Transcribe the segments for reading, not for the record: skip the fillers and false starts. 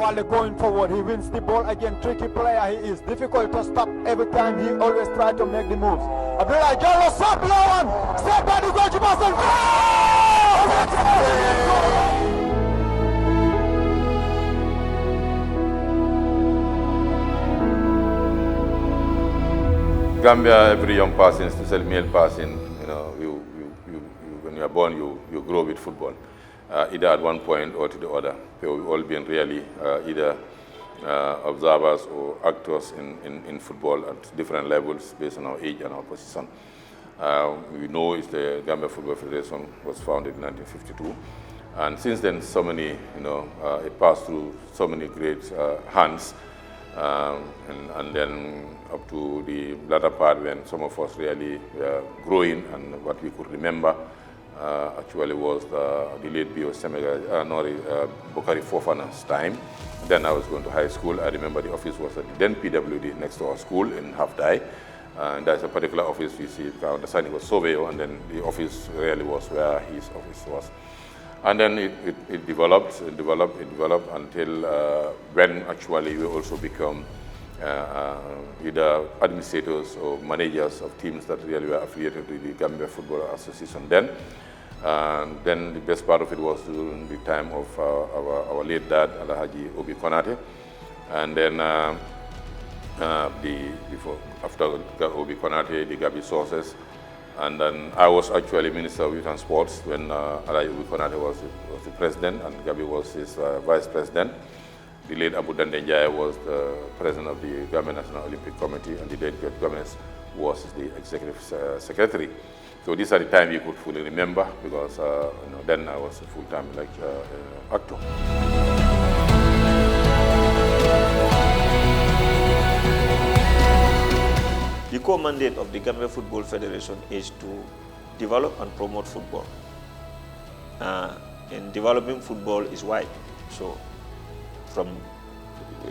Awale going forward, he wins the ball again. Tricky player he is. Difficult to stop every time. He always try to make the moves. Abdullah Jallo, stop low one. Step by the goalkeeper. Gambia, every young person, especially male person, when you are born, you grow with football, either at one point or to the other. We've all been really either observers or actors in football at different levels based on our age and our position. We know it's the Gambia Football Federation was founded in 1952, and since then, so many, it passed through so many great hands. And then up to the latter part when some of us really were growing, and what we could remember actually was the late B.O. Bokari Fofana's time. Then I was going to high school. I remember the office was at the then PWD next to our school in Halfdai. And there's a particular office we see, I understand it was Soveo, and then the office really was where his office was. And then it developed until when actually we also become either administrators or managers of teams that really were affiliated with the Gambia Football Association then. Then the best part of it was during the time of our late dad, Alhaji Obi Konate. And then after Obi Konate, the Gabi sources. And then I was actually Minister of Youth and Sports when Alhaji Obi Konate was the president and Gabi was his vice president. The late Abu Dande Njai was the president of the Gambia National Olympic Committee, and the late George Gomez was the executive secretary. So these are the time you could fully remember because then I was a full-time actor. The core mandate of the Gambia Football Federation is to develop and promote football. And developing football is wide. So from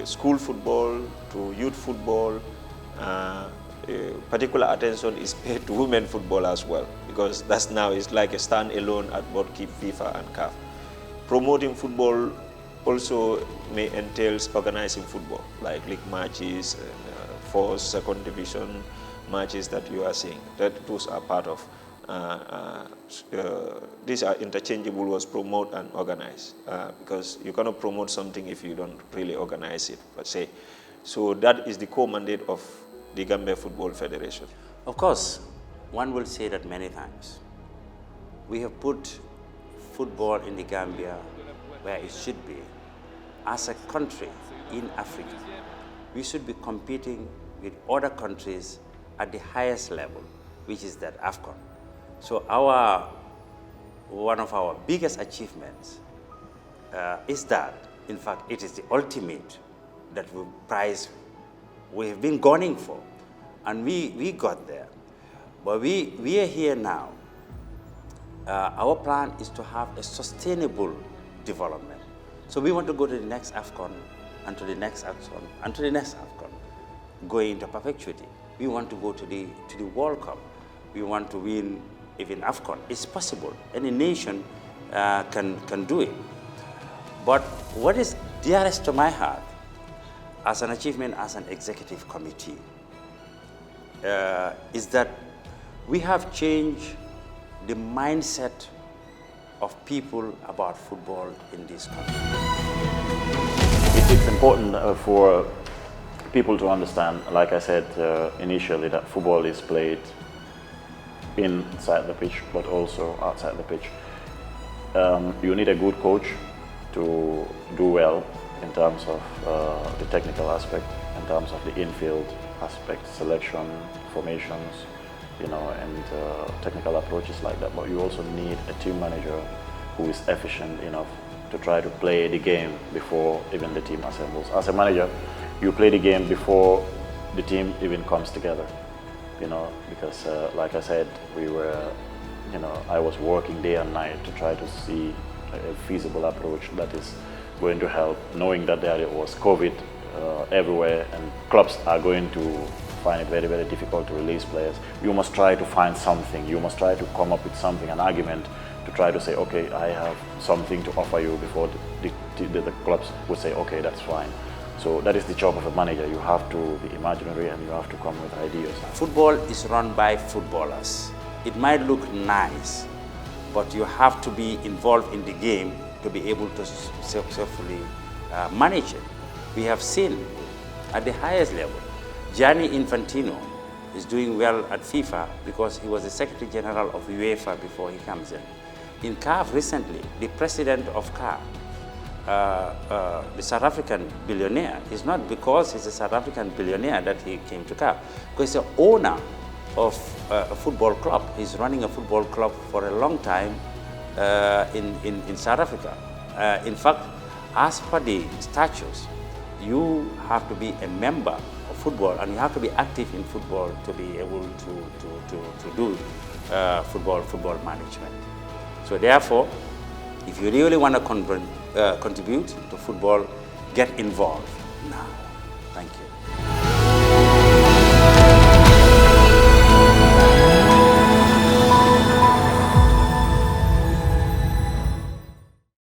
school football to youth football, particular attention is paid to women football as well, because that's now is like a stand-alone at both FIFA and CAF. Promoting football also may entails organizing football, like league matches, first, second division matches that you are seeing. Those are part of, these are interchangeable words, promote and organize, because you cannot promote something if you don't really organize it, per se. So that is the core mandate of the Gambia Football Federation. Of course, one will say that many times. We have put football in the Gambia where it should be. As a country in Africa, we should be competing with other countries at the highest level, which is that AFCON. So one of our biggest achievements is that, in fact, it is the ultimate that we have been gunning for, and we got there. But we are here now. Our plan is to have a sustainable development. So we want to go to the next AFCON, and to the next AFCON, and to the next AFCON, going into perpetuity. We want to go to the World Cup. We want to win even AFCON. It's possible. Any nation can do it. But what is dearest to my heart as an achievement as an executive committee is that we have changed the mindset of people about football in this country. It's important for people to understand, like I said initially, that football is played inside the pitch, but also outside the pitch. You need a good coach to do well in terms of the technical aspect, in terms of the infield aspect, selection, formations, and technical approaches like that. But you also need a team manager who is efficient enough to try to play the game before even the team assembles. As a manager, you play the game before the team even comes together, because like I said, I was working day and night to try to see a feasible approach that is going to help, knowing that there was COVID everywhere and clubs are going to find it very, very difficult to release players. You must try to find something. You must try to come up with something, an argument to try to say, okay, I have something to offer you before the clubs would say, okay, that's fine. So that is the job of a manager. You have to be imaginary and you have to come with ideas. Football is run by footballers. It might look nice, but you have to be involved in the game to be able to successfully manage it. We have seen at the highest level, Gianni Infantino is doing well at FIFA because he was the Secretary General of UEFA before he comes in. In CAF recently, the president of CAF, the South African billionaire, is not because he's a South African billionaire that he came to CAF, because he's the owner of a football club. He's running a football club for a long time in South Africa. In fact, as per the statutes, you have to be a member of football and you have to be active in football to be able to do football management. So therefore, if you really want to contribute to football, get involved now. Thank you.